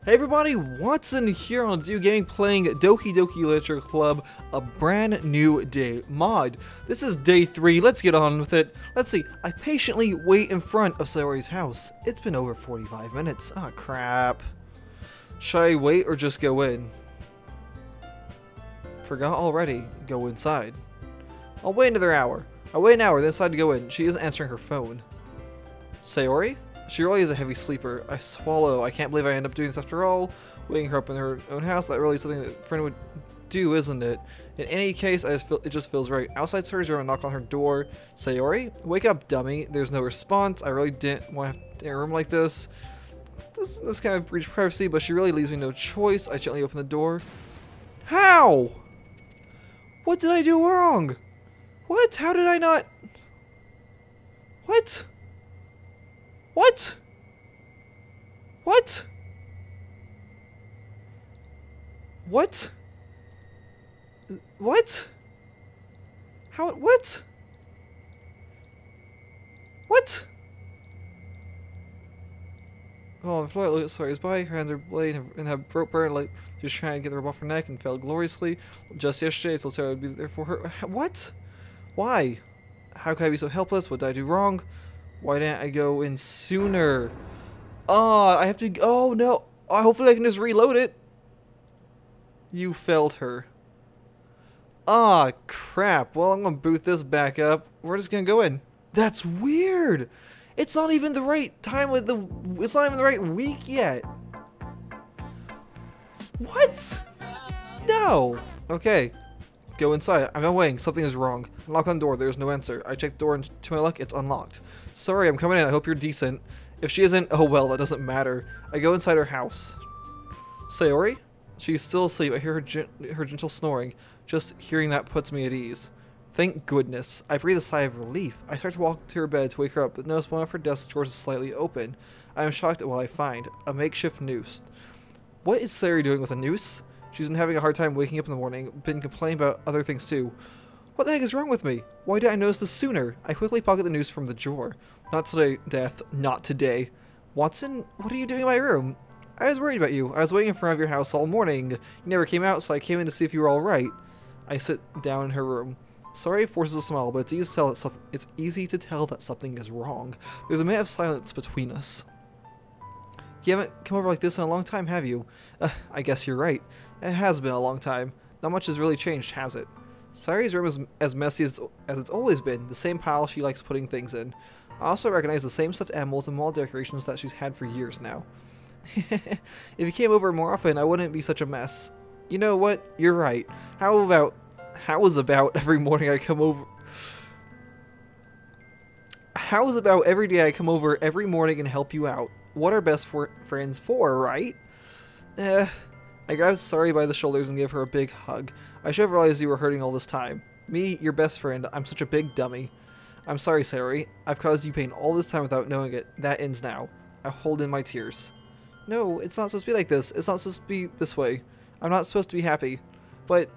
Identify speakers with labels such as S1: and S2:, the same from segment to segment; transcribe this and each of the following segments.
S1: Hey everybody, Watson here on Do Gaming playing Doki Doki Literature Club, a brand new day mod. This is day 3, let's get on with it. Let's see, I patiently wait in front of Sayori's house. It's been over 45 minutes. Ah, crap. Should I wait or just go in? Forgot already. Go inside. I'll wait another hour. I wait an hour, then decide to go in. She isn't answering her phone. Sayori? She really is a heavy sleeper. I swallow. I can't believe I end up doing this after all. Waking her up in her own house, that really is something that a friend would do, isn't it? In any case, it just feels right. Outside Sayori's room, I knock on her door. Sayori? Wake up, dummy. There's no response. I really didn't want to have to in a room like this. This kind of breach privacy, but she really leaves me no choice. I gently open the door. How? What did I do wrong? What? How did I not? What? What? What? What? What? How? What? What? Oh, I look at Sayori's body. Her hands are bloody and have rope burn, like she's trying to get the rope off her neck and failed gloriously. Just yesterday, I told Sayori I'd be there for her. What? Why? How could I be so helpless? What did I do wrong? Why didn't I go in sooner? Oh, I have to. Oh no. Hopefully I can just reload it. You failed her. Ah, crap. Well, I'm gonna boot this back up. We're just gonna go in. That's weird. It's not even the right time with the. It's not even the right week yet. What? No. Okay. Go inside. I'm not waiting. Something is wrong. I knock on the door. There's no answer. I check the door and to my luck, it's unlocked. Sorry, I'm coming in. I hope you're decent. If she isn't, oh well, that doesn't matter. I go inside her house. Sayori? She's still asleep. I hear her gentle snoring. Just hearing that puts me at ease. Thank goodness. I breathe a sigh of relief. I start to walk to her bed to wake her up, but notice one of her desk drawers is slightly open. I am shocked at what I find. A makeshift noose. What is Sayori doing with a noose? She's been having a hard time waking up in the morning, been complaining about other things too. What the heck is wrong with me? Why did I notice this sooner? I quickly pocket the noose from the drawer. Not today, Death. Not today. Watson, what are you doing in my room? I was worried about you. I was waiting in front of your house all morning. You never came out, so I came in to see if you were alright. I sit down in her room. Sorry forces a smile, but it's easy to tell that something is wrong. There's a minute of silence between us. You haven't come over like this in a long time, have you? I guess you're right. It has been a long time. Not much has really changed, has it? Sayori's room is as messy as it's always been, the same pile she likes putting things in. I also recognize the same stuffed animals and wall decorations that she's had for years now. If you came over more often, I wouldn't be such a mess. You know what? You're right. How is about every morning I come over? How is about every day I come over every morning and help you out? What are best friends for, right? I grabbed Sayori by the shoulders and gave her a big hug. I should have realized you were hurting all this time. Me, your best friend, I'm such a big dummy. I'm sorry, Sayori. I've caused you pain all this time without knowing it. That ends now. I hold in my tears. No, it's not supposed to be like this. It's not supposed to be this way. I'm not supposed to be happy. But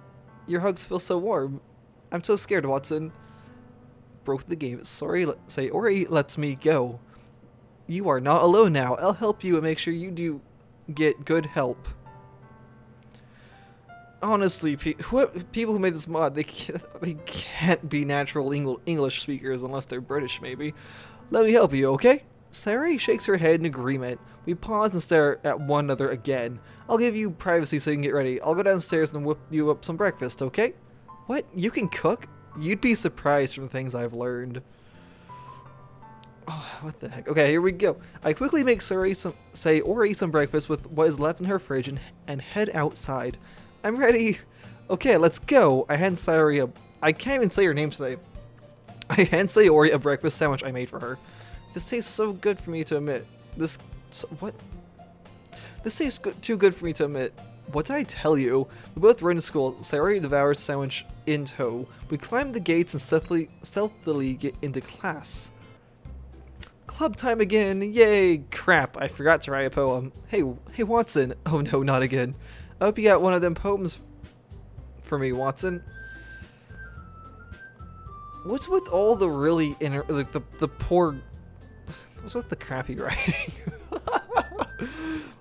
S1: your hugs feel so warm. I'm so scared, Watson. Broke the game. Sorry, Sayori lets me go. You are not alone now. I'll help you and make sure you do get good help. Honestly, people who made this mod, they can't be natural English speakers unless they're British, maybe. Let me help you, okay? Sayori shakes her head in agreement. We pause and stare at one another again. I'll give you privacy so you can get ready. I'll go downstairs and whip you up some breakfast, okay? What? You can cook? You'd be surprised from the things I've learned. Oh, what the heck? Okay, here we go. I quickly make Sayori some breakfast with what is left in her fridge and head outside. I'm ready. Okay, let's go. I hand Sayori I can't even say her name today. I hand Sayori a breakfast sandwich I made for her. This tastes so good for me to admit. What? This tastes too good for me to admit. What did I tell you? We both run to school. Sayori devours sandwich in tow. We climb the gates and stealthily get into class. Club time again. Yay. Crap. I forgot to write a poem. Hey Watson. Oh no, not again. I hope you got one of them poems for me, Watson. What's with all the really the poor... What's with the crappy writing?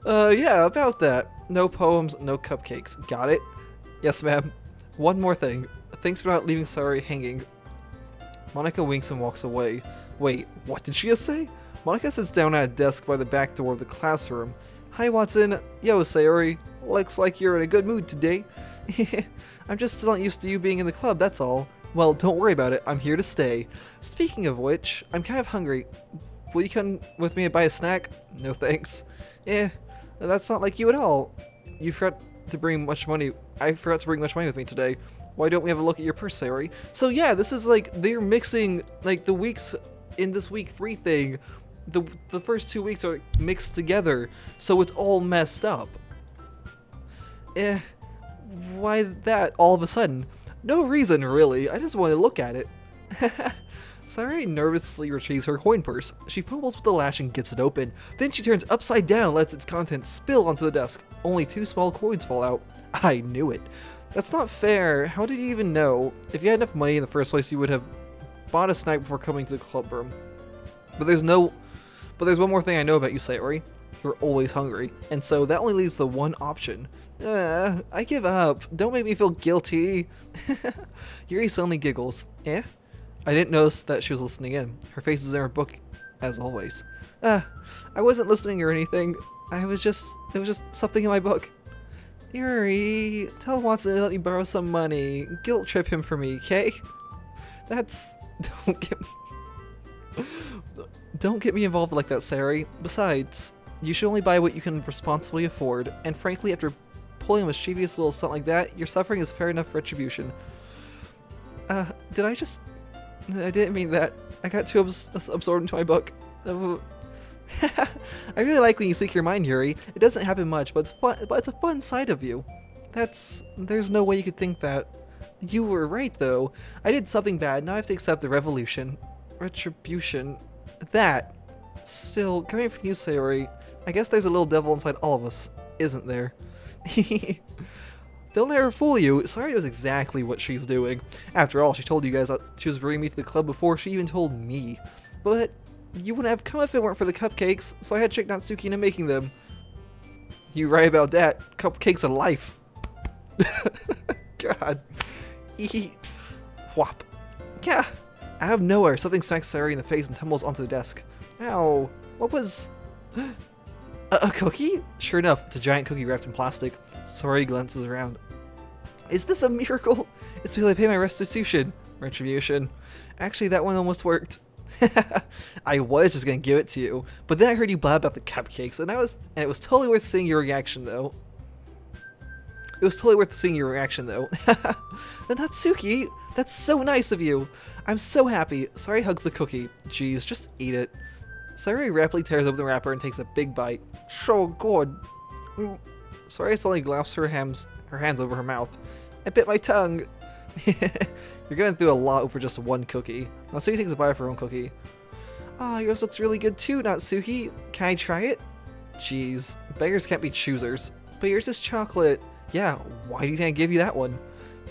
S1: Yeah, about that. No poems, no cupcakes. Got it? Yes, ma'am. One more thing. Thanks for not leaving Sayori hanging. Monica winks and walks away. Wait, what did she just say? Monica sits down at a desk by the back door of the classroom. Hi, Watson. Yo, Sayori. Looks like you're in a good mood today. I'm just still not used to you being in the club, that's all. Well, don't worry about it. I'm here to stay. Speaking of which, I'm kind of hungry. Will you come with me and buy a snack? No thanks. That's not like you at all. You forgot to bring much money. I forgot to bring much money with me today. Why don't we have a look at your purse, Sayori? So yeah, this is like, they're mixing, like, the weeks in this week 3 thing. The first 2 weeks are mixed together, so it's all messed up. Why that all of a sudden? No reason, really. I just want to look at it. Sayori nervously retrieves her coin purse. She fumbles with the latch and gets it open. Then she turns upside down and lets its contents spill onto the desk. Only 2 small coins fall out. I knew it. That's not fair. How did you even know? If you had enough money in the first place, you would have bought a snack before coming to the club room. But there's one more thing I know about you, Sayori. You're always hungry. And so that only leaves the one option. I give up. Don't make me feel guilty. Yuri suddenly giggles. I didn't notice that she was listening in. Her face is in her book, as always. I wasn't listening or anything. It was just something in my book. Yuri, tell Watson to let me borrow some money. Guilt trip him for me, okay? Don't get me involved like that, Sayori. Besides, you should only buy what you can responsibly afford, and frankly, after pulling a mischievous little stunt like that, your suffering is fair enough retribution. I didn't mean that. I got too absorbed into my book. I really like when you speak your mind, Yuri. It doesn't happen much, but it's a fun side of you. There's no way you could think that. You were right, though. I did something bad, now I have to accept the retribution. That. Still, coming from you, Sayori, I guess there's a little devil inside all of us, isn't there? Don't let her fool you. Sayori knows exactly what she's doing. After all, she told you guys that she was bringing me to the club before she even told me. But you wouldn't have come if it weren't for the cupcakes, so I had tricked Natsuki into making them. You right about that. Cupcakes are life. God. Whop. Yeah. Out of nowhere, something smacks Sayori in the face and tumbles onto the desk. Ow. What was... A cookie? Sure enough, it's a giant cookie wrapped in plastic. Sayori glances around. Is this a miracle? It's because I pay my restitution. Retribution. Actually, that one almost worked. I was just gonna give it to you, but then I heard you blab about the cupcakes, and it was totally worth seeing your reaction, though. And Natsuki, that's so nice of you. I'm so happy. Sayori hugs the cookie. Jeez, just eat it. Sayori rapidly tears open the wrapper and takes a big bite. So good. Sayori suddenly clasps her hands over her mouth. I bit my tongue. You're going through a lot over just one cookie. Natsuki takes a bite of her own cookie. Ah, yours looks really good too, Natsuki. Can I try it? Jeez, beggars can't be choosers. But yours is chocolate. Yeah, why do you think I gave you that one?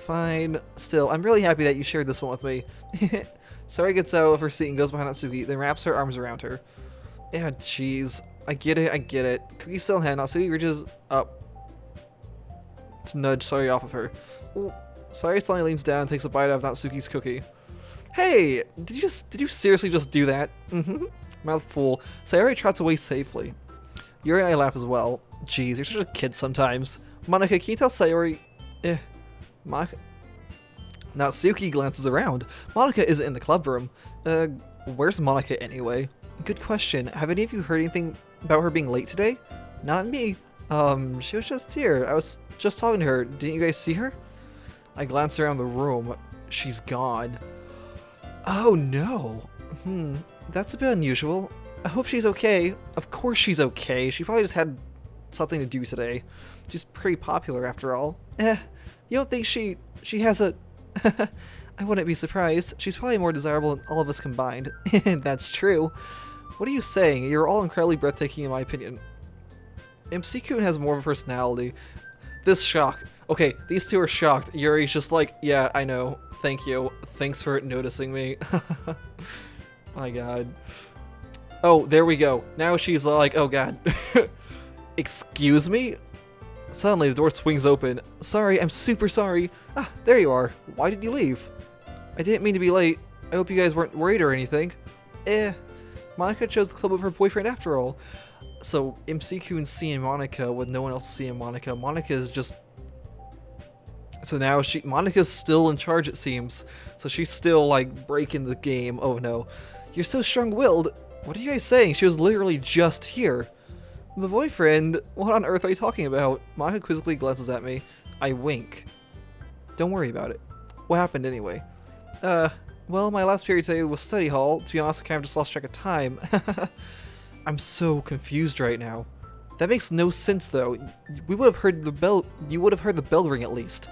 S1: Fine. Still, I'm really happy that you shared this one with me. Sayori gets out of her seat and goes behind Natsuki, then wraps her arms around her. Yeah, jeez. I get it. Cookie's still in hand. Natsuki reaches up to nudge Sayori off of her. Ooh. Sayori suddenly leans down and takes a bite out of Natsuki's cookie. Hey! Did you seriously just do that? Mm-hmm. Mouth full. Sayori trots away safely. Yuri and I laugh as well. Jeez, you're such a kid sometimes. Monica, can you tell Sayori... Monica... Natsuki glances around. Monica isn't in the club room. Where's Monica anyway? Good question. Have any of you heard anything about her being late today? Not me. She was just here. I was just talking to her. Didn't you guys see her? I glance around the room. She's gone. Oh no. That's a bit unusual. I hope she's okay. Of course she's okay. She probably just had something to do today. She's pretty popular after all. You don't think she has a... I wouldn't be surprised. She's probably more desirable than all of us combined. That's true. What are you saying? You're all incredibly breathtaking in my opinion. MC-kun has more of a personality. This shock. Okay, these two are shocked. Yuri's just like, yeah, I know. Thank you. Thanks for noticing me. My god. Oh, there we go. Now she's like, oh god. Excuse me? Suddenly, the door swings open. Sorry, I'm super sorry. Ah, there you are. Why did you leave? I didn't mean to be late. I hope you guys weren't worried or anything. Monica chose the club over her boyfriend after all. So, MC-kun seeing Monica with no one else seeing Monica. Monica is just... So now Monica's still in charge, it seems. So she's still, like, breaking the game. Oh no. You're so strong-willed. What are you guys saying? She was literally just here. My boyfriend? What on earth are you talking about? Monica quizzically glances at me. I wink. Don't worry about it. What happened anyway? Well, my last period today was study hall. To be honest, I kind of just lost track of time. I'm so confused right now. That makes no sense though. We would have heard the bell. You would have heard the bell ring at least.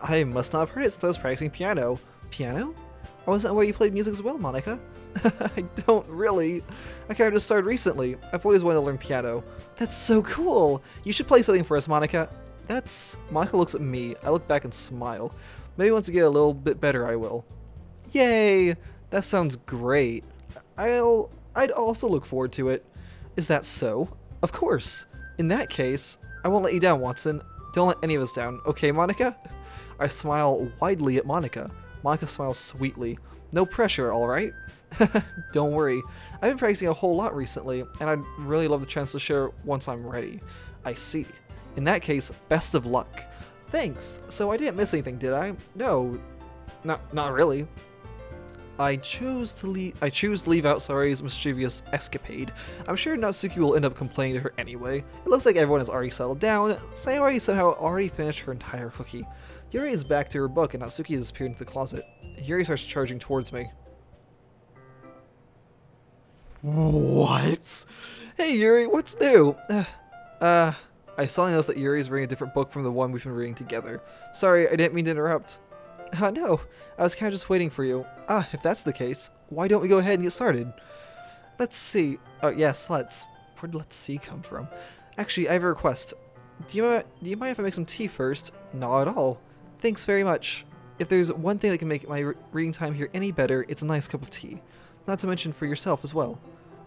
S1: I must not have heard it since I was practicing piano. Piano? I wasn't aware you played music as well, Monica. I don't really. I kind of just started recently. I've always wanted to learn piano. That's so cool. You should play something for us, Monica. Monica looks at me. I look back and smile. Maybe once I get a little bit better, I will. Yay! That sounds great. I'd also look forward to it. Is that so? Of course. In that case, I won't let you down, Watson. Don't let any of us down. Okay, Monica? I smile widely at Monica. Monica smiles sweetly. No pressure, alright? Don't worry. I've been practicing a whole lot recently, and I'd really love the chance to share once I'm ready. I see. In that case, best of luck. Thanks. So I didn't miss anything, did I? No. Not really. I choose to leave out Sayori's mischievous escapade. I'm sure Natsuki will end up complaining to her anyway. It looks like everyone has already settled down. Sayori somehow already finished her entire cookie. Yuri is back to her book and Natsuki has disappeared into the closet. Yuri starts charging towards me. What? Hey Yuri, what's new? I suddenly noticed that Yuri is reading a different book from the one we've been reading together. Sorry, I didn't mean to interrupt. No, I was kind of just waiting for you. If that's the case, why don't we go ahead and get started? Let's see. Oh, yes, let's. Where did let's see come from? Actually, I have a request. Do you mind if I make some tea first? Not at all. Thanks very much. If there's one thing that can make my reading time here any better, it's a nice cup of tea. Not to mention for yourself as well.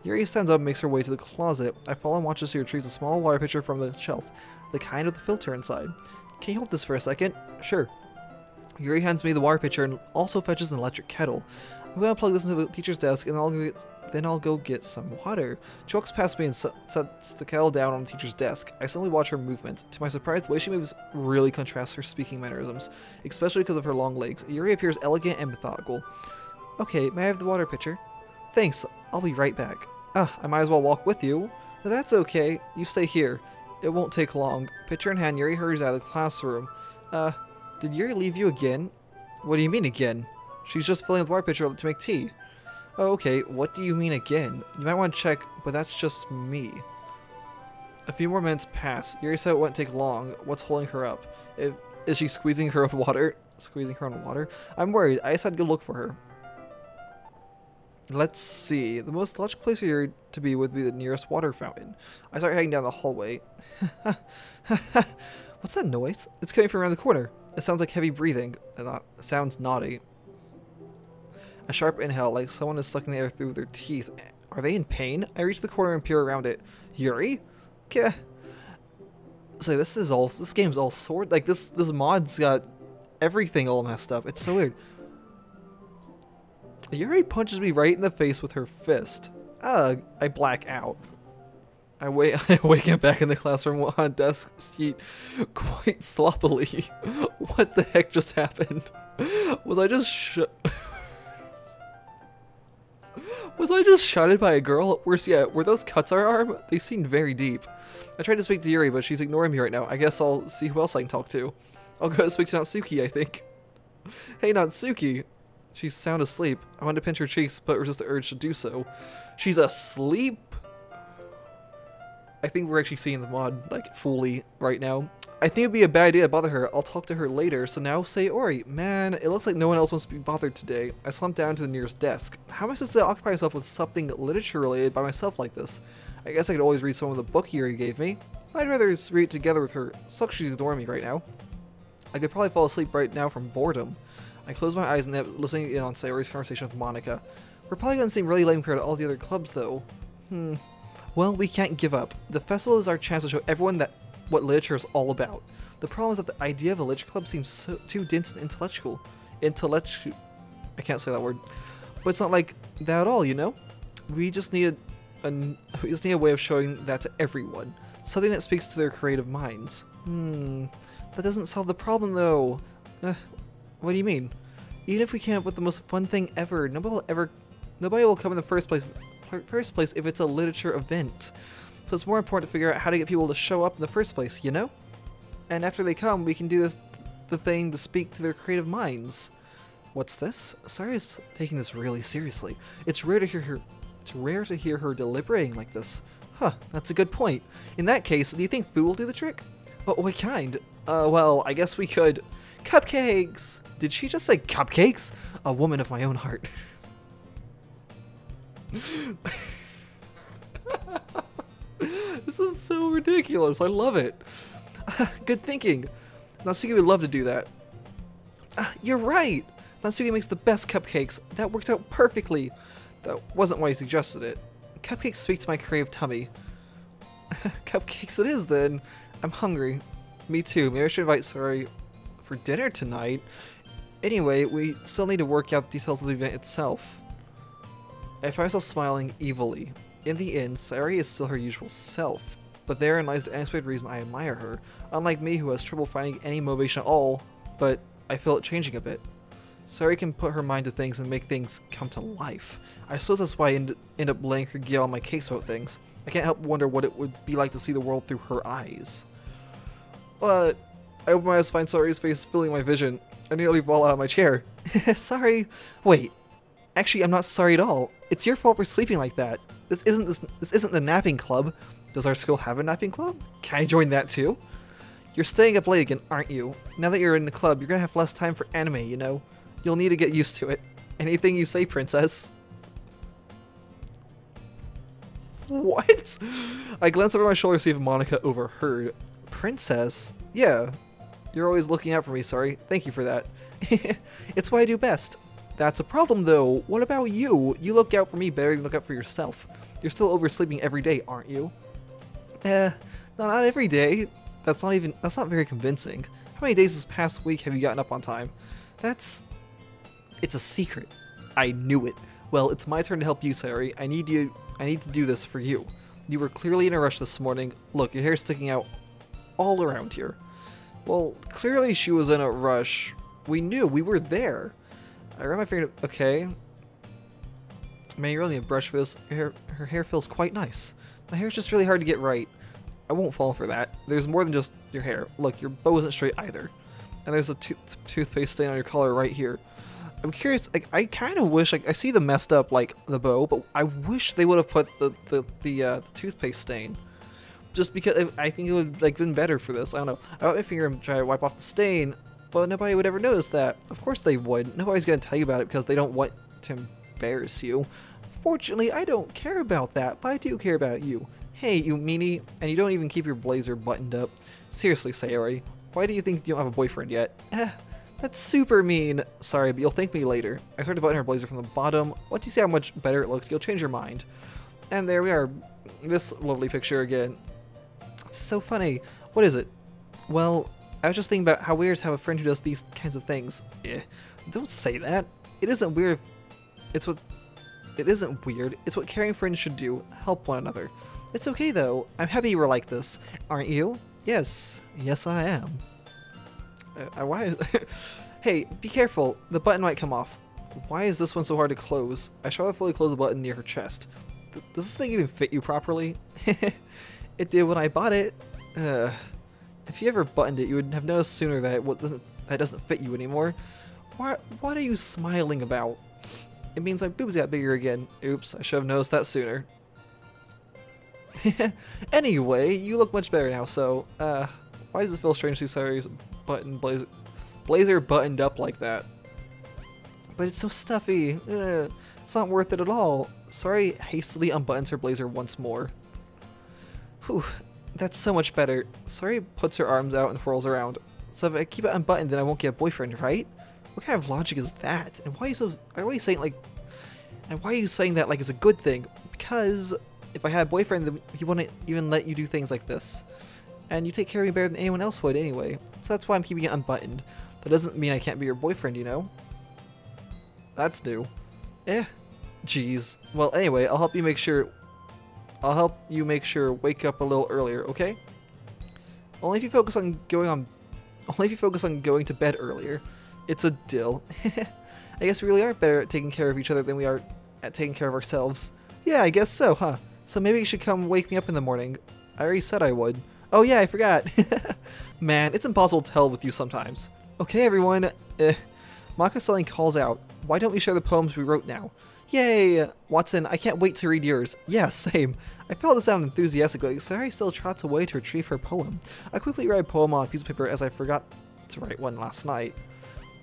S1: Yuri stands up and makes her way to the closet. I follow and watch as she retrieves a small water pitcher from the shelf, the kind with the filter inside. Can you hold this for a second? Sure. Yuri hands me the water pitcher and also fetches an electric kettle. I'm gonna plug this into the teacher's desk and then I'll go get some water. She walks past me and sets the kettle down on the teacher's desk. I suddenly watch her movements. To my surprise, the way she moves really contrasts her speaking mannerisms, especially because of her long legs. Yuri appears elegant and methodical. Okay, may I have the water pitcher? Thanks, I'll be right back. I might as well walk with you. That's okay, you stay here. It won't take long. Pitcher in hand, Yuri hurries out of the classroom. Did Yuri leave you again? What do you mean again? She's just filling the water pitcher up to make tea. Oh, okay, what do you mean again? You might want to check, but that's just me. A few more minutes pass. Yuri said it wouldn't take long. What's holding her up? Is she squeezing her own water? Squeezing her own water? I'm worried. I decided to go look for her. Let's see. The most logical place for Yuri to be would be the nearest water fountain. I start heading down the hallway. What's that noise? It's coming from around the corner. It sounds like heavy breathing. It sounds naughty. A sharp inhale, like someone is sucking the air through their teeth. Are they in pain? I reach the corner and peer around it. Yuri? Okay. So this game's all sort like this mod's got everything all messed up. It's so weird. Yuri punches me right in the face with her fist. Ugh, I black out. I waken back in the classroom on a desk seat quite sloppily. What the heck just happened? Was I just shotted by a girl? Were those cuts on her arm? They seemed very deep. I tried to speak to Yuri, but she's ignoring me right now. I guess I'll see who else I can talk to. I'll go speak to Natsuki, I think. Hey, Natsuki. She's sound asleep. I wanted to pinch her cheeks, but resist the urge to do so. She's asleep? I think we're actually seeing the mod, like, fully right now. I think it'd be a bad idea to bother her. I'll talk to her later, so now Sayori. Man, it looks like no one else wants to be bothered today. I slumped down to the nearest desk. How am I supposed to occupy myself with something literature-related by myself like this? I guess I could always read some of the book Yuri gave me. I'd rather read it together with her. Sucks she's ignoring me right now. I could probably fall asleep right now from boredom. I close my eyes and listening in on Sayori's conversation with Monica. We're probably gonna seem really lame compared to all the other clubs, though. What Well, we can't give up. The festival is our chance to show everyone that what literature is all about. The problem is that the idea of a literature club seems too dense and intellectual. I can't say that word. But it's not like that at all, you know? We just need a way of showing that to everyone. Something that speaks to their creative minds. That doesn't solve the problem though. What do you mean? Even if we came up with the most fun thing ever, nobody will come in the first place if it's a literature event. So it's more important to figure out how to get people to show up in the first place, you know? And after they come, we can do the thing to speak to their creative minds. What's this? Sayori is taking this really seriously. It's rare to hear her deliberating like this. Huh, that's a good point. In that case, do you think food will do the trick? What kind? Well, I guess we could... Cupcakes! Did she just say cupcakes? A woman of my own heart. This is so ridiculous. I love it. Good thinking. Natsuki would love to do that. You're right. Natsuki makes the best cupcakes. That works out perfectly. That wasn't why he suggested it. Cupcakes speak to my creative tummy. Cupcakes it is then. I'm hungry. Me too. Maybe I should invite Sayori for dinner tonight. Anyway, we still need to work out the details of the event itself. I find myself smiling evilly. In the end, Sayori is still her usual self, but therein lies the unexpected reason I admire her, unlike me who has trouble finding any motivation at all, but I feel it changing a bit. Sayori can put her mind to things and make things come to life. I suppose that's why I end up letting her get on my case about things. I can't help wonder what it would be like to see the world through her eyes. But I open my eyes to find Sayori's face filling my vision. I nearly fall out of my chair. Sorry. Wait. Actually, I'm not sorry at all. It's your fault for sleeping like that. This isn't the napping club. Does our school have a napping club? Can I join that too? You're staying up late again, aren't you? Now that you're in the club, you're gonna have less time for anime, you know? You'll need to get used to it. Anything you say, princess. What? I glance over my shoulder to see if Monica overheard. Princess? Yeah. You're always looking out for me, sorry. Thank you for that. It's what I do best. That's a problem though. What about you? You look out for me better than you look out for yourself. You're still oversleeping every day, aren't you? No, not every day. That's not very convincing. How many days this past week have you gotten up on time? It's a secret. I knew it. Well, it's my turn to help you, Sayori. I need to do this for you. You were clearly in a rush this morning. Look, your hair's sticking out all around here. Well, clearly she was in a rush. We knew. We were there. I ran my finger. Okay. Man, you really need a brush for this. Her hair feels quite nice. My hair's just really hard to get right. I won't fall for that. There's more than just your hair. Look, your bow isn't straight either. And there's a toothpaste stain on your collar right here. I'm curious, I kind of wish, I see the messed up, like, the bow, but I wish they would have put the toothpaste stain. Just because I think it would, like, been better for this. I don't know. I got my finger and try to wipe off the stain, but nobody would ever notice that. Of course they would. Nobody's gonna tell you about it because they don't want to embarrass you. Fortunately, I don't care about that, but I do care about you. Hey, you meanie, and you don't even keep your blazer buttoned up. Seriously, Sayori, why do you think you don't have a boyfriend yet? That's super mean. Sorry, but you'll thank me later. I started to button her blazer from the bottom. Once you see how much better it looks, you'll change your mind. And there we are. This lovely picture again. It's so funny. What is it? Well, I was just thinking about how weird is to have a friend who does these kinds of things. Don't say that. It isn't weird. It isn't weird. It's what caring friends should do. Help one another. It's okay though. I'm happy you were like this. Aren't you? Yes. Yes, I am. Hey, be careful. The button might come off. Why is this one so hard to close? I shall fully close the button near her chest. Does this thing even fit you properly? It did when I bought it. If you ever buttoned it, you would have noticed sooner that it doesn't fit you anymore. What are you smiling about? It means my boobs got bigger again. Oops, I should have noticed that sooner. Anyway, you look much better now, so, why does it feel strange to see Sayori's blazer buttoned up like that? But it's so stuffy. It's not worth it at all. Sayori hastily unbuttons her blazer once more. Whew, that's so much better. Sayori puts her arms out and whirls around. So if I keep it unbuttoned, then I won't get a boyfriend, right? What kind of logic is that? And why are you saying that like it's a good thing? Because If I had a boyfriend, then he wouldn't even let you do things like this. And you take care of me better than anyone else would anyway. So that's why I'm keeping it unbuttoned. That doesn't mean I can't be your boyfriend, you know? That's new. Jeez. Well, anyway, I'll help you make sure wake up a little earlier, okay? Only if you focus on going to bed earlier. It's a deal. I guess we really are better at taking care of each other than we are at taking care of ourselves. Yeah, I guess so, huh? So maybe you should come wake me up in the morning. I already said I would. Oh yeah, I forgot. Man, it's impossible to tell with you sometimes. Okay, everyone. Maka suddenly calls out. Why don't we share the poems we wrote now? Yay! Watson, I can't wait to read yours. Yeah, same. I felt to sound enthusiastically. Sayori still trots away to retrieve her poem. I quickly write a poem on a piece of paper as I forgot to write one last night.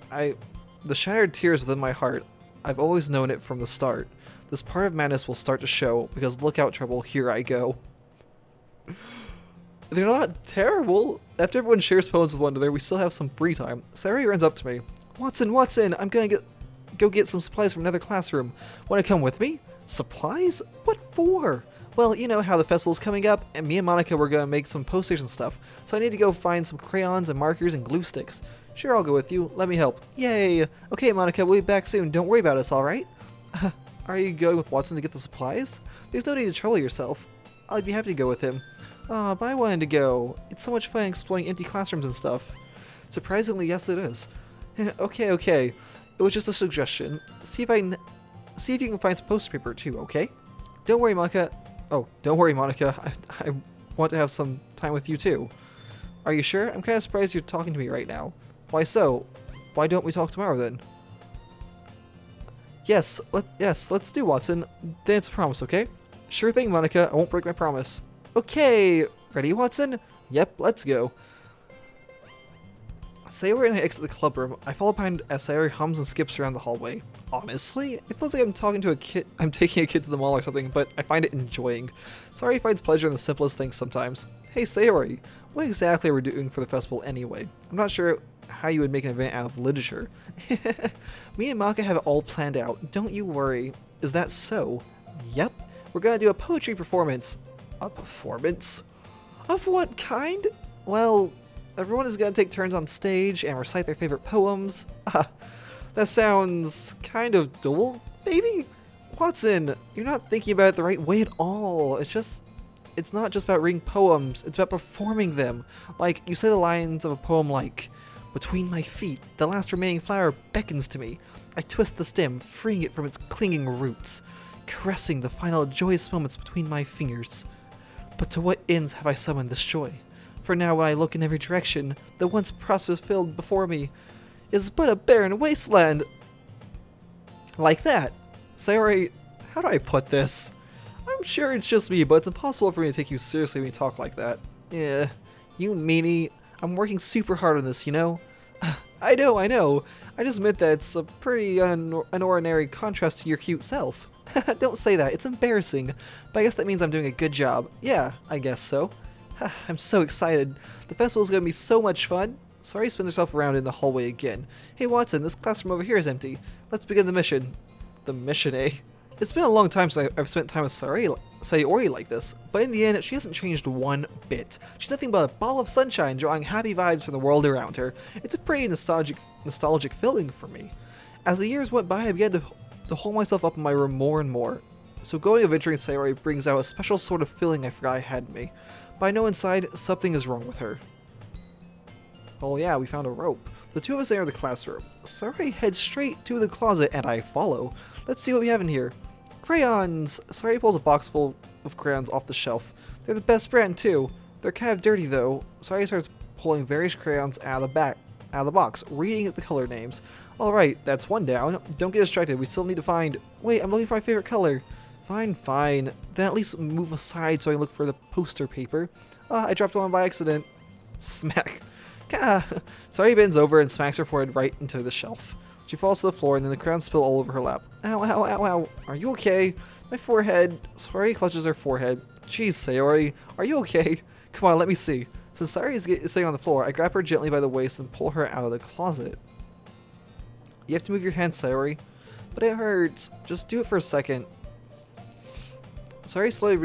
S1: The shattered tears within my heart. I've always known it from the start. This part of madness will start to show, because look out, trouble, here I go. They're not terrible. After everyone shares poems with one another, we still have some free time. Sayori runs up to me. Watson, I'm gonna go get some supplies from another classroom. Wanna come with me? Supplies? What for? Well, you know how the festival's coming up, and me and Monica were gonna make some posters and stuff, so I need to go find some crayons and markers and glue sticks. Sure, I'll go with you. Let me help. Yay! Okay, Monica, we'll be back soon. Don't worry about us, alright? Are you going with Watson to get the supplies? There's no need to trouble yourself. I'd be happy to go with him. But I wanted to go. It's so much fun exploring empty classrooms and stuff. Surprisingly, yes it is. Okay. It was just a suggestion. See if you can find some poster paper too, okay? Don't worry, Monica. Oh, don't worry, Monica. I want to have some time with you too. Are you sure? I'm kind of surprised you're talking to me right now. Why so? Why don't we talk tomorrow then? Yes, let's do, Watson. Then it's a promise, okay? Sure thing, Monica. I won't break my promise. Okay, ready, Watson? Yep, let's go. Sayori and I exit the club room. I follow behind as Sayori hums and skips around the hallway. Honestly, it feels like I'm taking a kid to the mall or something, but I find it enjoying. Sayori finds pleasure in the simplest things sometimes. Hey Sayori, what exactly are we doing for the festival anyway? I'm not sure how you would make an event out of literature. Me and Maka have it all planned out, don't you worry. Is that so? Yep, we're gonna do a poetry performance. A performance? Of what kind? Well, everyone is gonna take turns on stage and recite their favorite poems. That sounds kind of dull, maybe? Watson, you're not thinking about it the right way at all. It's not just about reading poems, it's about performing them. Like, you say the lines of a poem like, between my feet, the last remaining flower beckons to me. I twist the stem, freeing it from its clinging roots, caressing the final joyous moments between my fingers. But to what ends have I summoned this joy? For now when I look in every direction, the once prosperous field before me is but a barren wasteland. Like that. Sayori, how do I put this? I'm sure it's just me, but it's impossible for me to take you seriously when you talk like that. Yeah, you meanie. I'm working super hard on this, you know? I know. I just meant that it's a pretty unordinary contrast to your cute self. Don't say that, it's embarrassing. But I guess that means I'm doing a good job. Yeah, I guess so. I'm so excited. The festival's gonna be so much fun. Sayori spins herself around in the hallway again. Hey Watson, this classroom over here is empty. Let's begin the mission. The mission, eh? It's been a long time since I've spent time with Sayori like this, but in the end, she hasn't changed one bit. She's nothing but a ball of sunshine drawing happy vibes from the world around her. It's a pretty nostalgic feeling for me. As the years went by, I began to hold myself up in my room more and more. So going adventuring Sayori brings out a special sort of feeling I forgot I had in me. But I know inside, something is wrong with her. Oh yeah, we found a rope. The two of us enter the classroom. Sayori heads straight to the closet and I follow. Let's see what we have in here. Crayons! Sayori pulls a box full of crayons off the shelf. They're the best brand too. They're kind of dirty though. Sayori starts pulling various crayons out of the box, reading the color names. Alright, that's one down. Don't get distracted, we still need to find... Wait, I'm looking for my favorite color. Fine. Then at least move aside so I can look for the poster paper. I dropped one by accident. Smack. Sayori bends over and smacks her forehead right into the shelf. She falls to the floor and then the crayons spill all over her lap. Ow. Are you okay? My forehead. Sayori clutches her forehead. Jeez, Sayori. Are you okay? Come on, let me see. Since Sayori is sitting on the floor, I grab her gently by the waist and pull her out of the closet. You have to move your hands, Sayori. But it hurts. Just do it for a second. Sayori slowly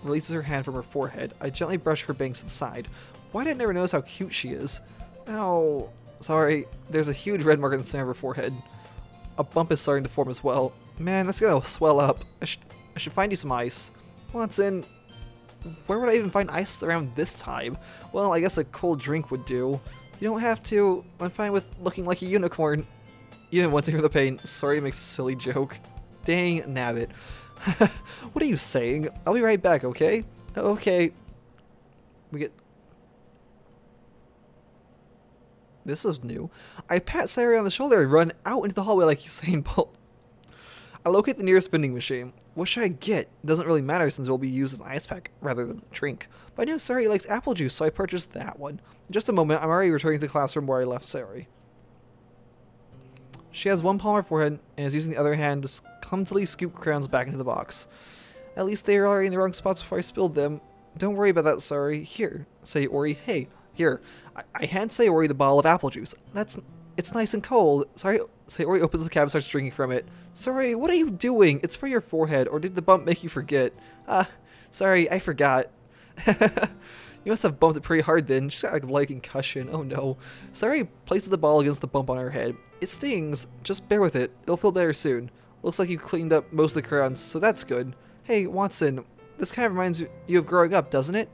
S1: releases her hand from her forehead. I gently brush her bangs to the side. Why did I never notice how cute she is? Ow. Sorry, there's a huge red mark in the center of her forehead. A bump is starting to form as well. Man, that's gonna swell up. I should find you some ice. Watson, where would I even find ice around this time? Well, I guess a cold drink would do. You don't have to. I'm fine with looking like a unicorn. You didn't want to hear the pain. Sorry, makes a silly joke. Dang nabbit. What are you saying? I'll be right back, okay? Okay. We get... This is new. I pat Sayori on the shoulder and run out into the hallway like Usain Bolt. I locate the nearest vending machine. What should I get? It doesn't really matter since it will be used as an ice pack rather than a drink. But I know Sayori likes apple juice, so I purchased that one. In just a moment, I'm already returning to the classroom where I left Sayori. She has one palm on her forehead and is using the other hand to clumsily scoop crayons back into the box. At least they are already in the wrong spots before I spilled them. Don't worry about that, Sayori. Here, Sayori. Hey, here. I hand Sayori the bottle of apple juice. It's nice and cold. Sayori opens the cap and starts drinking from it. Sorry, what are you doing? It's for your forehead, or did the bump make you forget? Sorry, I forgot. You must have bumped it pretty hard then. She's got like a light concussion. Oh no. Sayori places the ball against the bump on her head. It stings. Just bear with it. It'll feel better soon. Looks like you cleaned up most of the crayons, so that's good. Hey, Watson, this kind of reminds you of growing up, doesn't it?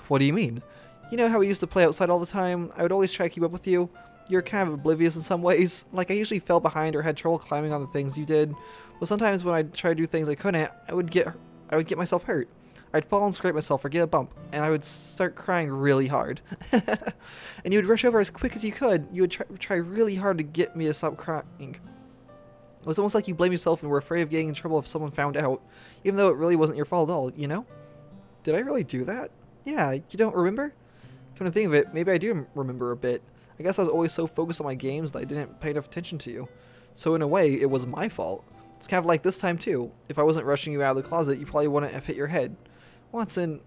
S1: What do you mean? You know how we used to play outside all the time? I would always try to keep up with you. You're kind of oblivious in some ways. Like, I usually fell behind or had trouble climbing on the things you did. But sometimes when I'd try to do things I couldn't, I would get myself hurt. I'd fall and scrape myself or get a bump, and I would start crying really hard. And you would rush over as quick as you could. You would try really hard to get me to stop crying. It was almost like you blamed yourself and were afraid of getting in trouble if someone found out, even though it really wasn't your fault at all, you know? Did I really do that? Yeah, you don't remember? Come to think of it, maybe I do remember a bit. I guess I was always so focused on my games that I didn't pay enough attention to you. So in a way, it was my fault. It's kind of like this time too. If I wasn't rushing you out of the closet, you probably wouldn't have hit your head. Watson,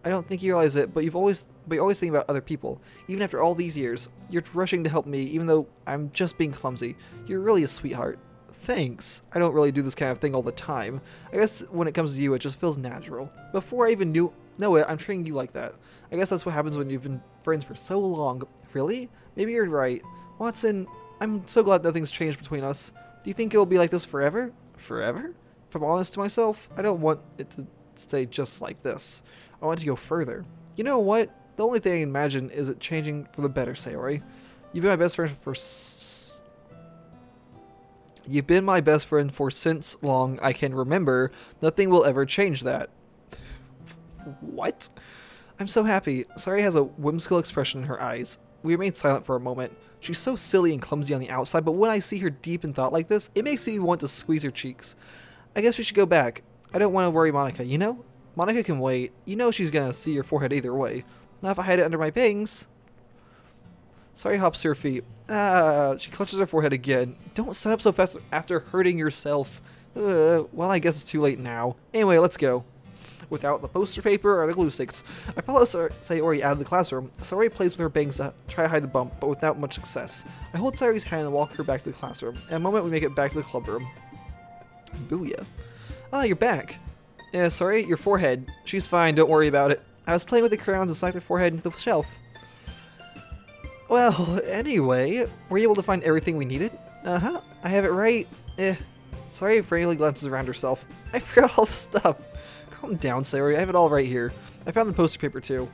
S1: I don't think you realize it, but you always think about other people. Even after all these years, you're rushing to help me, even though I'm just being clumsy. You're really a sweetheart. Thanks. I don't really do this kind of thing all the time. I guess when it comes to you, it just feels natural. Before I even know it, I'm treating you like that. I guess that's what happens when you've been friends for so long. Really? Maybe you're right. Watson, I'm so glad nothing's changed between us. Do you think it will be like this forever? Forever? If I'm honest to myself, I don't want it to stay just like this. I want it to go further. You know what? The only thing I can imagine is it changing for the better, Sayori. You've been my best friend for You've been my best friend for since long I can remember. Nothing will ever change that. What? I'm so happy. Sayori has a whimsical expression in her eyes. We remain silent for a moment. She's so silly and clumsy on the outside, but when I see her deep in thought like this, it makes me want to squeeze her cheeks. I guess we should go back. I don't want to worry Monica, you know? Monica can wait. You know she's gonna see your forehead either way. Not if I hide it under my bangs. Sayori hops to her feet. She clutches her forehead again. Don't set up so fast after hurting yourself. Well, I guess it's too late now. Anyway, let's go. Without the poster paper or the glue sticks, I follow Sayori out of the classroom. Sayori plays with her bangs to try to hide the bump, but without much success. I hold Sayori's hand and walk her back to the classroom. In a moment, we make it back to the club room. Booyah. Ah, you're back. Yeah, sorry, your forehead. She's fine, don't worry about it. I was playing with the crayons and slapped her forehead into the shelf. Well, anyway, were you able to find everything we needed? Uh-huh, I have it right. Sayori frantically glances around herself. I forgot all the stuff. Calm down, Sayori, I have it all right here. I found the poster paper too.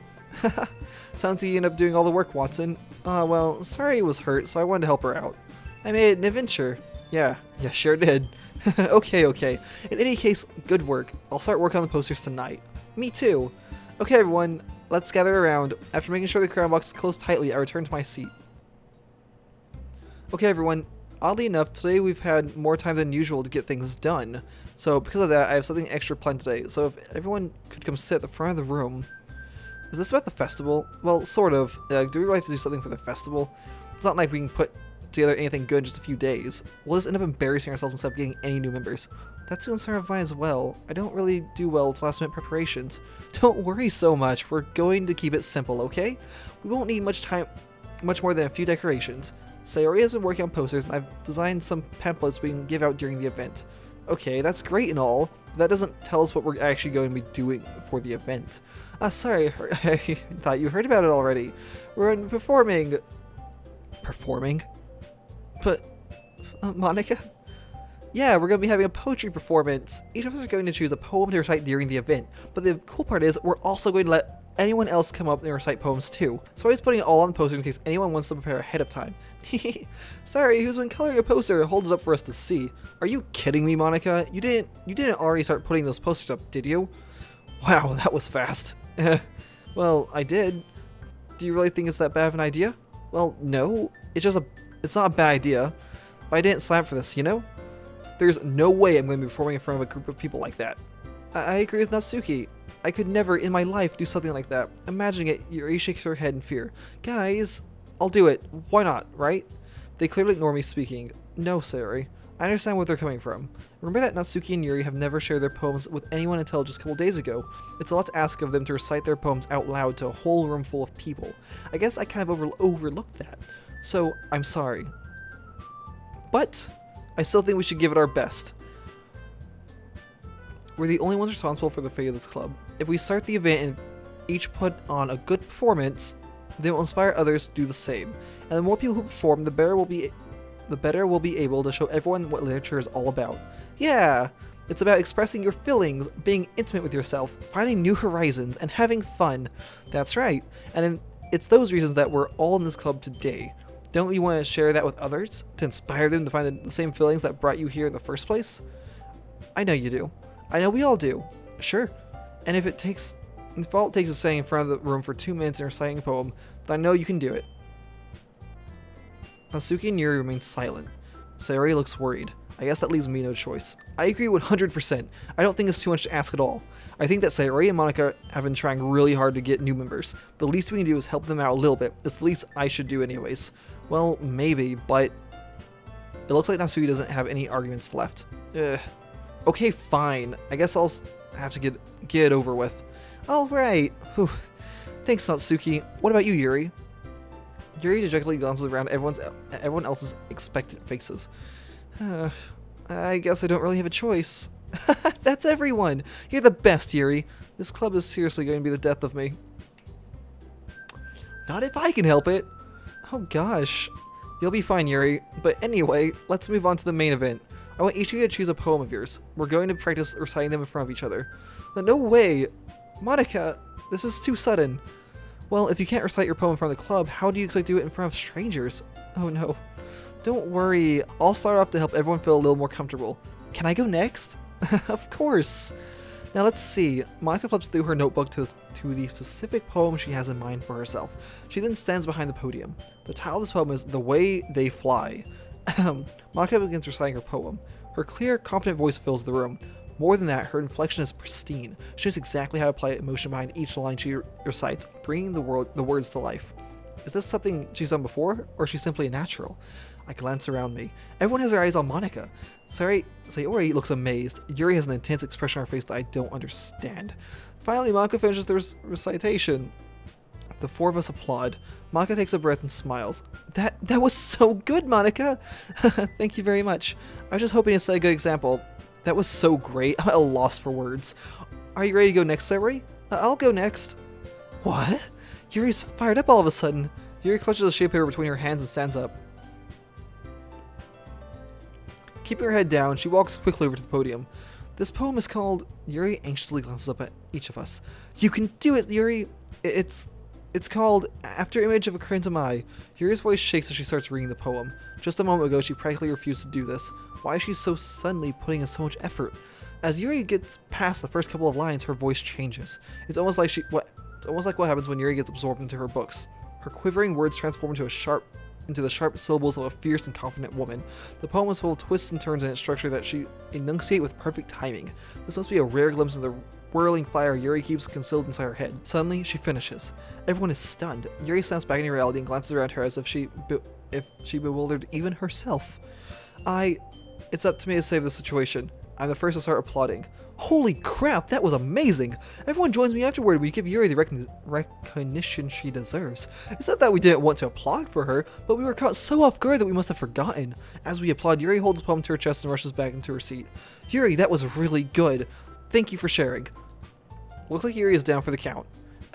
S1: Sounds like you ended up doing all the work, Watson. Well, Sayori was hurt, so I wanted to help her out. I made it an adventure. Yeah, sure did. Okay. In any case, good work. I'll start work on the posters tonight. Me too. Okay, everyone, let's gather around. After making sure the crayon box is closed tightly, I return to my seat. Okay, everyone. Oddly enough, today we've had more time than usual to get things done. So because of that, I have something extra planned today. So if everyone could come sit at the front of the room. Is this about the festival? Well, sort of. Do we really have to do something for the festival? It's not like we can put together anything good in just a few days. We'll just end up embarrassing ourselves instead of getting any new members. That's a concern of mine as well. I don't really do well with last minute preparations. Don't worry so much. We're going to keep it simple, okay? We won't need much more than a few decorations. Sayori has been working on posters, and I've designed some pamphlets we can give out during the event. Okay, that's great and all. That doesn't tell us what we're actually going to be doing for the event. Sorry, I thought you heard about it already. We're performing. Performing? But, Monica? Yeah, we're going to be having a poetry performance. Each of us are going to choose a poem to recite during the event. But the cool part is, we're also going to let anyone else come up and recite poems too. So I was putting it all on the poster in case anyone wants to prepare ahead of time. Sorry, who's been coloring a poster and holds it up for us to see? Are you kidding me, Monica? You didn't already start putting those posters up, did you? Wow, that was fast. Well, I did. Do you really think it's that bad of an idea? Well, no. It's not a bad idea. But I didn't sign up for this, you know? There's no way I'm going to be performing in front of a group of people like that. I agree with Natsuki. I could never in my life do something like that. Imagining it, Yuri shakes her head in fear. Guys, I'll do it. Why not, right? They clearly ignore me speaking. No, Sayori. I understand where they're coming from. Remember that Natsuki and Yuri have never shared their poems with anyone until just a couple days ago. It's a lot to ask of them to recite their poems out loud to a whole room full of people. I guess I kind of overlooked that. So, I'm sorry. But I still think we should give it our best. We're the only ones responsible for the fate of this club. If we start the event and each put on a good performance, they will inspire others to do the same. And the more people who perform, the better we'll be able to show everyone what literature is all about. Yeah! It's about expressing your feelings, being intimate with yourself, finding new horizons, and having fun. That's right. And it's those reasons that we're all in this club today. Don't you want to share that with others? To inspire them to find the same feelings that brought you here in the first place? I know you do. I know we all do. Sure. And if all it takes is standing in front of the room for 2 minutes and reciting a poem, then I know you can do it. Natsuki and Yuri remain silent. Sayori looks worried. I guess that leaves me no choice. I agree 100%. I don't think it's too much to ask at all. I think that Sayori and Monica have been trying really hard to get new members. The least we can do is help them out a little bit. It's the least I should do anyways. Well, maybe, but it looks like Natsuki doesn't have any arguments left. Ugh. Okay, fine. I guess I'll have to get it over with. Alright. Thanks, Natsuki. What about you, Yuri? Yuri dejectedly glances around everyone else's expectant faces. I guess I don't really have a choice. That's everyone! You're the best, Yuri. This club is seriously going to be the death of me. Not if I can help it. Oh gosh. You'll be fine, Yuri. But anyway, let's move on to the main event. I want each of you to choose a poem of yours. We're going to practice reciting them in front of each other. No way! Monica! This is too sudden. Well, if you can't recite your poem in front of the club, how do you expect to do it in front of strangers? Oh no. Don't worry. I'll start off to help everyone feel a little more comfortable. Can I go next? Of course! Now let's see. Monica flips through her notebook to the specific poem she has in mind for herself. She then stands behind the podium. The title of this poem is The Way They Fly. Monica begins reciting her poem. Her clear, confident voice fills the room. More than that, her inflection is pristine. She knows exactly how to apply emotion behind each line she recites, bringing the words to life. Is this something she's done before, or is she simply a natural? I glance around me. Everyone has their eyes on Monica. Sayori looks amazed. Yuri has an intense expression on her face that I don't understand. Finally, Monica finishes the recitation. The four of us applaud. Monica takes a breath and smiles. That was so good, Monica! Thank you very much. I was just hoping to set a good example. That was so great. I'm at a loss for words. Are you ready to go next, Sayori? I'll go next. What? Yuri's fired up all of a sudden. Yuri clutches a sheet of paper between her hands and stands up. Keeping her head down, she walks quickly over to the podium. This poem is called... Yuri anxiously glances up at each of us. You can do it, Yuri! It's called After Image of a Crimson Eye. Yuri's voice shakes as she starts reading the poem. Just a moment ago, she practically refused to do this. Why is she so suddenly putting in so much effort? As Yuri gets past the first couple of lines, her voice changes. It's almost like what happens when Yuri gets absorbed into her books. Her quivering words transform into the sharp syllables of a fierce and confident woman. The poem is full of twists and turns in its structure that she enunciates with perfect timing. This must be a rare glimpse of the whirling fire Yuri keeps concealed inside her head. Suddenly, she finishes. Everyone is stunned. Yuri snaps back into reality and glances around her as if she bewildered even herself. It's up to me to save the situation. I'm the first to start applauding. Holy crap, that was amazing! Everyone joins me afterward. We give Yuri the recognition she deserves. It's not that we didn't want to applaud for her, but we were caught so off guard that we must have forgotten. As we applaud, Yuri holds the poem to her chest and rushes back into her seat. Yuri, that was really good. Thank you for sharing. Looks like Yuri is down for the count.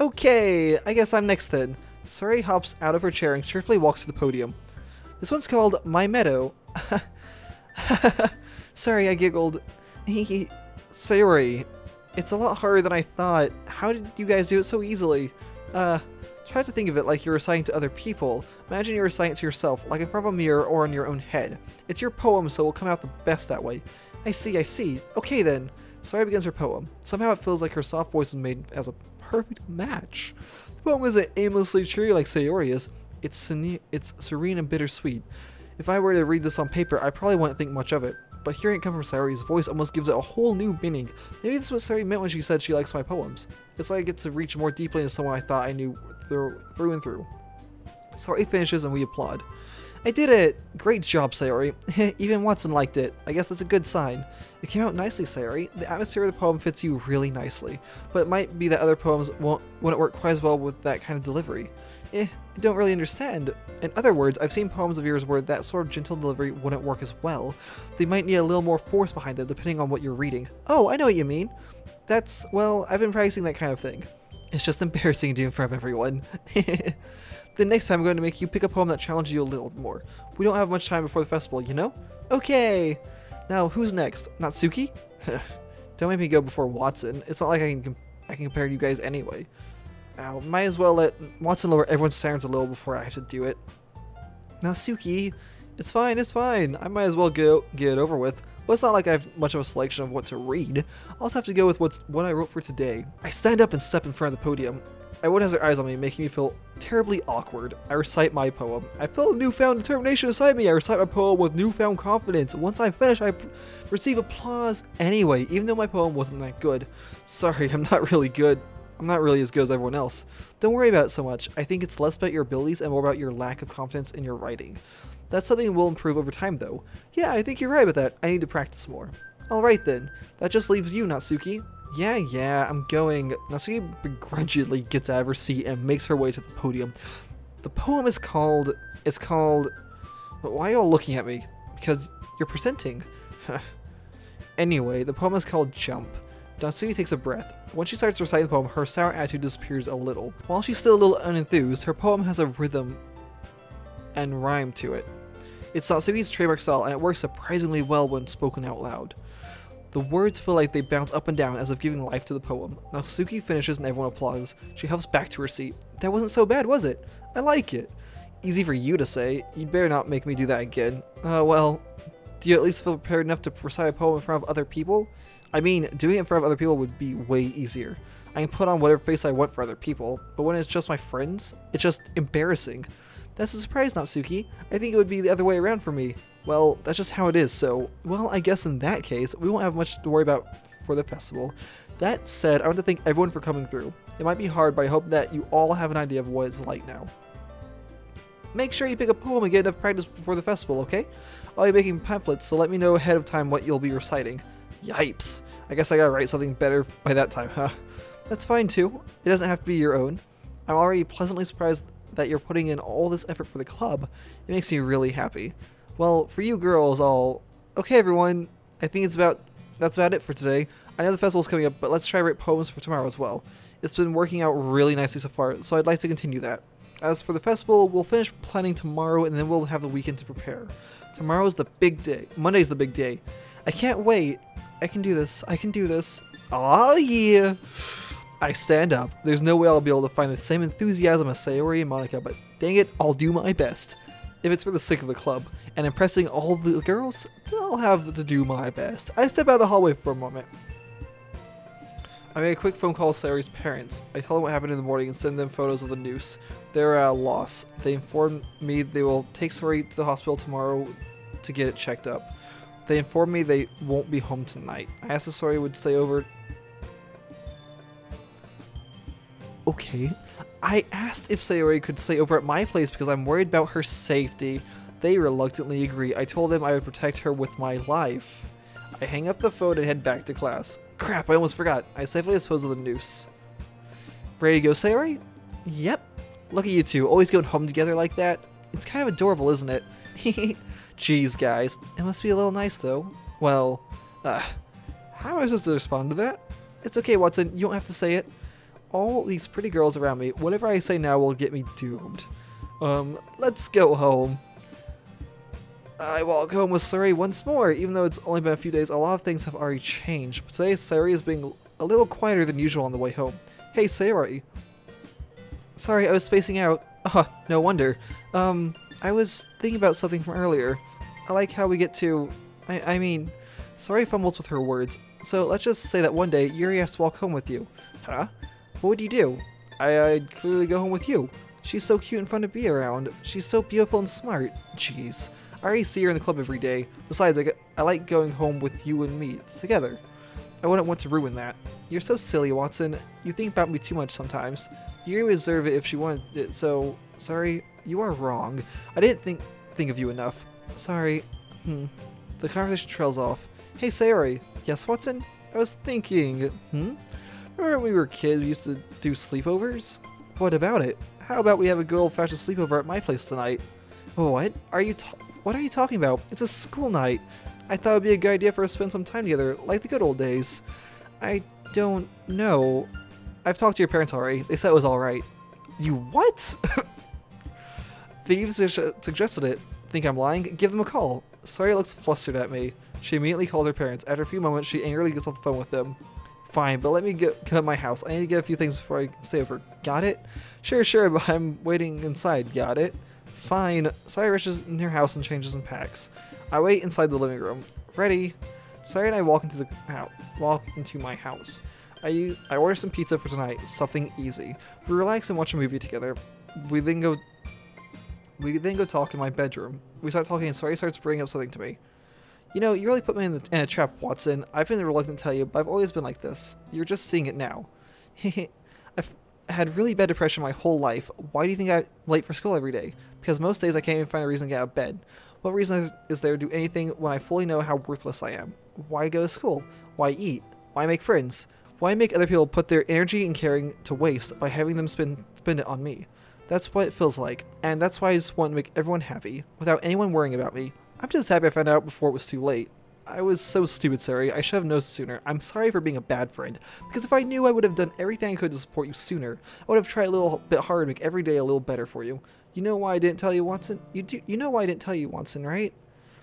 S1: Okay, I guess I'm next then. Sayori hops out of her chair and cheerfully walks to the podium. This one's called My Meadow. Sorry, I giggled. Sayori, it's a lot harder than I thought. How did you guys do it so easily? Try to think of it like you're reciting to other people. Imagine you're reciting it to yourself, like in front of a mirror or in your own head. It's your poem, so it will come out the best that way. I see. Okay then. Sayori begins her poem. Somehow it feels like her soft voice is made as a perfect match. The poem isn't aimlessly cheery like Sayori is. It's serene and bittersweet. If I were to read this on paper, I probably wouldn't think much of it. But hearing it come from Sayori's voice almost gives it a whole new meaning. Maybe that's what Sayori meant when she said she likes my poems. It's like I get to reach more deeply into someone I thought I knew through and through. Sayori finishes and we applaud. I did it! Great job, Sayori. Even Watson liked it. I guess that's a good sign. It came out nicely, Sayori. The atmosphere of the poem fits you really nicely. But it might be that other poems wouldn't work quite as well with that kind of delivery. I don't really understand. In other words, I've seen poems of yours where that sort of gentle delivery wouldn't work as well. They might need a little more force behind them depending on what you're reading. Oh, I know what you mean. That's, well, I've been practicing that kind of thing. It's just embarrassing to do in front of everyone. The next time I'm going to make you pick a poem that challenges you a little more. We don't have much time before the festival, you know? Okay! Now, who's next? Natsuki? Don't make me go before Watson. It's not like I can compare you guys anyway. Might as well let Watson lower everyone's sirens a little before I have to do it. Natsuki, it's fine. I might as well get it over with. Well, it's not like I have much of a selection of what to read. I'll just have to go with what I wrote for today. I stand up and step in front of the podium. Everyone has their eyes on me, making me feel terribly awkward. I recite my poem. I feel a newfound determination inside me. I recite my poem with newfound confidence. Once I finish, I receive applause anyway, even though my poem wasn't that good. Sorry, I'm not really good. I'm not really as good as everyone else. Don't worry about it so much. I think it's less about your abilities and more about your lack of confidence in your writing. That's something that will improve over time though. Yeah, I think you're right about that. I need to practice more. Alright then. That just leaves you, Natsuki. Yeah, I'm going. Natsuki begrudgingly gets out of her seat and makes her way to the podium. The poem is called... Why are you all looking at me? Because you're presenting. Anyway, the poem is called Jump. Natsuki takes a breath. When she starts reciting the poem, her sour attitude disappears a little. While she's still a little unenthused, her poem has a rhythm and rhyme to it. It's Natsuki's trademark style, and it works surprisingly well when spoken out loud. The words feel like they bounce up and down as if giving life to the poem. Natsuki finishes and everyone applauds. She huffs back to her seat. That wasn't so bad, was it? I like it. Easy for you to say. You'd better not make me do that again. Well, do you at least feel prepared enough to recite a poem in front of other people? I mean, doing it in front of other people would be way easier. I can put on whatever face I want for other people, but when it's just my friends, it's just embarrassing. That's a surprise, Natsuki. I think it would be the other way around for me. Well, that's just how it is, so, well, I guess in that case, we won't have much to worry about for the festival. That said, I want to thank everyone for coming through. It might be hard, but I hope that you all have an idea of what it's like now. Make sure you pick a poem and get enough practice before the festival, okay? I'll be making pamphlets, so let me know ahead of time what you'll be reciting. Yipes. I guess I gotta write something better by that time, huh? That's fine too. It doesn't have to be your own. I'm already pleasantly surprised that you're putting in all this effort for the club. It makes me really happy. Well, for you girls all... Okay everyone, I think that's about it for today. I know the festival's coming up, but let's try to write poems for tomorrow as well. It's been working out really nicely so far, so I'd like to continue that. As for the festival, we'll finish planning tomorrow and then we'll have the weekend to prepare. Tomorrow's the big day. Monday's the big day. I can't wait. I can do this. Aw, yeah. I stand up. There's no way I'll be able to find the same enthusiasm as Sayori and Monica, but dang it, I'll do my best. If it's for the sake of the club and impressing all the girls, then I'll have to do my best. I step out of the hallway for a moment. I make a quick phone call to Sayori's parents. I tell them what happened in the morning and send them photos of the noose. They're at a loss. They inform me they will take Sayori to the hospital tomorrow to get it checked up. They inform me they won't be home tonight. I asked if Sayori would stay over. Okay. I asked if Sayori could stay over at my place because I'm worried about her safety. They reluctantly agree. I told them I would protect her with my life. I hang up the phone and head back to class. Crap, I almost forgot. I safely dispose of the noose. Ready to go, Sayori? Yep. Look at you two, always going home together like that. It's kind of adorable, isn't it? Jeez, guys. It must be a little nice, though. Well, How am I supposed to respond to that? It's okay, Watson, you don't have to say it. All these pretty girls around me, whatever I say now will get me doomed. Let's go home. I walk home with Sayori once more. Even though it's only been a few days, a lot of things have already changed. But today, Sayori is being a little quieter than usual on the way home. Hey, Sayori. Sorry, I was spacing out. No wonder. I was thinking about something from earlier. I like how we get to... I mean... Sayori fumbles with her words. So let's just say that one day, Yuri has to walk home with you. Huh? What would you do? I'd clearly go home with you. She's so cute and fun to be around. She's so beautiful and smart. Jeez. I already see her in the club every day. Besides, I like going home with you and me together. I wouldn't want to ruin that. You're so silly, Watson. You think about me too much sometimes. Yuri would deserve it if she wanted it, so... Sorry, you are wrong. I didn't think of you enough. Sorry. The conversation trails off. Hey, Sayori. Yes, Watson? I was thinking... Remember when we were kids, we used to do sleepovers? What about it? How about we have a good old-fashioned sleepover at my place tonight? What? What are you talking about? It's a school night. I thought it would be a good idea for us to spend some time together, like the good old days. I don't know. I've talked to your parents already. They said it was alright. You what? Thieves suggested it. Think I'm lying? Give them a call. Sayori looks flustered at me. She immediately calls her parents. After a few moments, she angrily gets off the phone with them. Fine, but let me get to my house. I need to get a few things before I can stay over. Got it? Sure, but I'm waiting inside. Got it? Fine. Sayori rushes in her house and changes and packs. I wait inside the living room. Ready? Sayori and I walk into my house. I order some pizza for tonight, something easy. We relax and watch a movie together. We then go talk in my bedroom. We start talking and Sayori starts bringing up something to me. You know, you really put me in a trap, Watson. I've been reluctant to tell you, but I've always been like this. You're just seeing it now. I've had really bad depression my whole life. Why do you think I'm late for school every day? Because most days I can't even find a reason to get out of bed. What reason is there to do anything when I fully know how worthless I am? Why go to school? Why eat? Why make friends? Why make other people put their energy and caring to waste by having them spend it on me? That's what it feels like, and that's why I just want to make everyone happy, without anyone worrying about me. I'm just happy I found out before it was too late. I was so stupid, Sayori. I should have known sooner. I'm sorry for being a bad friend, because if I knew, I would have done everything I could to support you sooner. I would have tried a little bit harder to make every day a little better for you. You know why I didn't tell you, Watson? You know why I didn't tell you, Watson, right?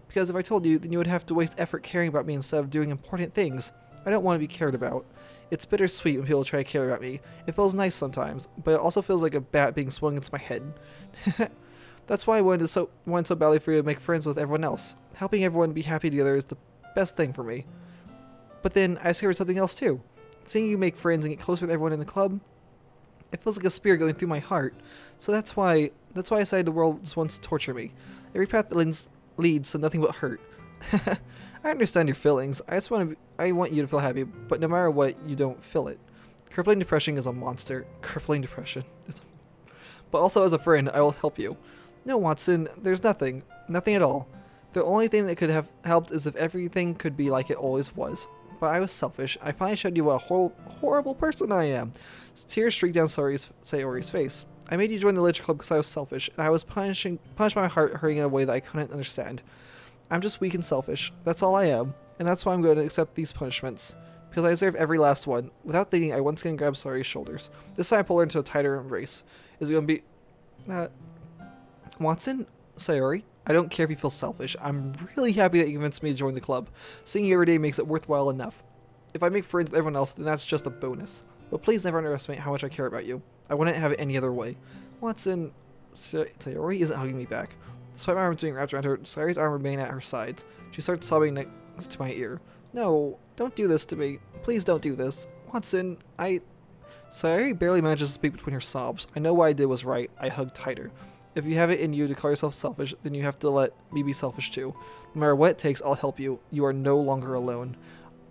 S1: Because if I told you, then you would have to waste effort caring about me instead of doing important things. I don't want to be cared about. It's bittersweet when people try to care about me. It feels nice sometimes, but it also feels like a bat being swung against my head. That's why I wanted so badly for you to make friends with everyone else. Helping everyone be happy together is the best thing for me. But then I discovered something else too. Seeing you make friends and get close with everyone in the club, it feels like a spear going through my heart. So that's why I decided the world just wants to torture me. Every path that leads to nothing but hurt. I understand your feelings. I want you to feel happy, but no matter what, you don't feel it. Crippling depression is a monster. Crippling depression. But also as a friend, I will help you. No, Watson, there's nothing. Nothing at all. The only thing that could have helped is if everything could be like it always was. But I was selfish. I finally showed you what a horrible person I am. Tears streaked down Sayori's face. I made you join the literature club because I was selfish, and I was punished by my heart hurting in a way that I couldn't understand. I'm just weak and selfish. That's all I am. And that's why I'm going to accept these punishments. Because I deserve every last one. Without thinking, I once again grabbed Sayori's shoulders. This time I pulled her into a tighter embrace. Is it going to be... Watson? Sayori? I don't care if you feel selfish. I'm really happy that you convinced me to join the club. Seeing you every day makes it worthwhile enough. If I make friends with everyone else, then that's just a bonus. But please never underestimate how much I care about you. I wouldn't have it any other way. Watson... Sayori isn't hugging me back. Despite my arms being wrapped around her, Sayori's arm remained at her sides. She started sobbing next to my ear. No, don't do this to me. Please don't do this. Watson, Sayori barely manages to speak between her sobs. I know what I did was right. I hugged tighter. If you have it in you to call yourself selfish, then you have to let me be selfish too. No matter what it takes, I'll help you. You are no longer alone.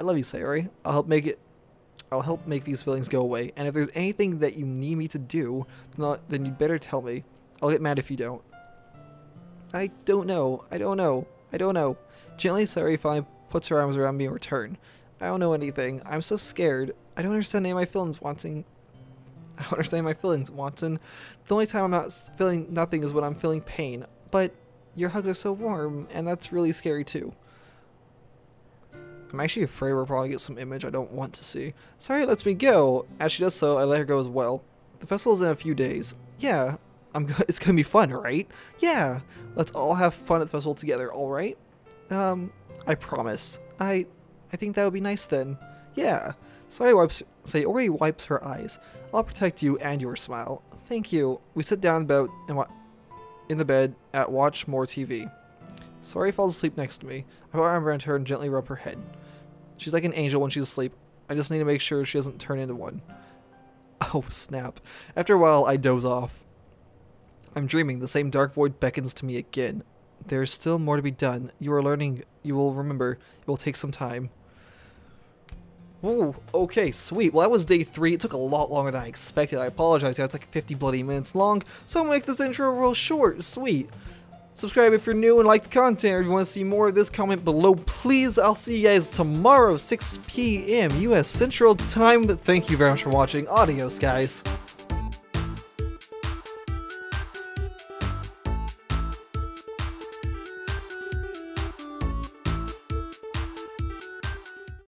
S1: I love you, Sayori. I'll help make these feelings go away. And if there's anything that you need me to do, then you better tell me. I'll get mad if you don't. I don't know. Gently, Sayori finally puts her arms around me in return. I don't know anything. I'm so scared. I don't understand any of my feelings, Watson. The only time I'm not feeling nothing is when I'm feeling pain. But your hugs are so warm, and that's really scary too. I'm actually afraid we'll probably get some image I don't want to see. Sayori lets me go. As she does so, I let her go as well. The festival's in a few days. Yeah, it's gonna be fun, right? Yeah, let's all have fun at the festival together, alright? I promise. I think that would be nice then. Yeah. Sayori wipes her eyes. I'll protect you and your smile. Thank you. We sit down in the bed at watch more TV. Sayori falls asleep next to me. I put my arm around her and gently rub her head. She's like an angel when she's asleep. I just need to make sure she doesn't turn into one. Oh, snap. After a while, I doze off. I'm dreaming. The same dark void beckons to me again. There's still more to be done. You are learning. You will remember. It will take some time. Oh, okay, sweet. Well, that was day 3. It took a lot longer than I expected. I apologize, guys. It's like 50 bloody minutes long, so I'm gonna make this intro real short. Sweet. Subscribe if you're new and like the content, or if you want to see more of this, comment below, please. I'll see you guys tomorrow, 6 p.m. U.S. Central Time. Thank you very much for watching. Adios, guys.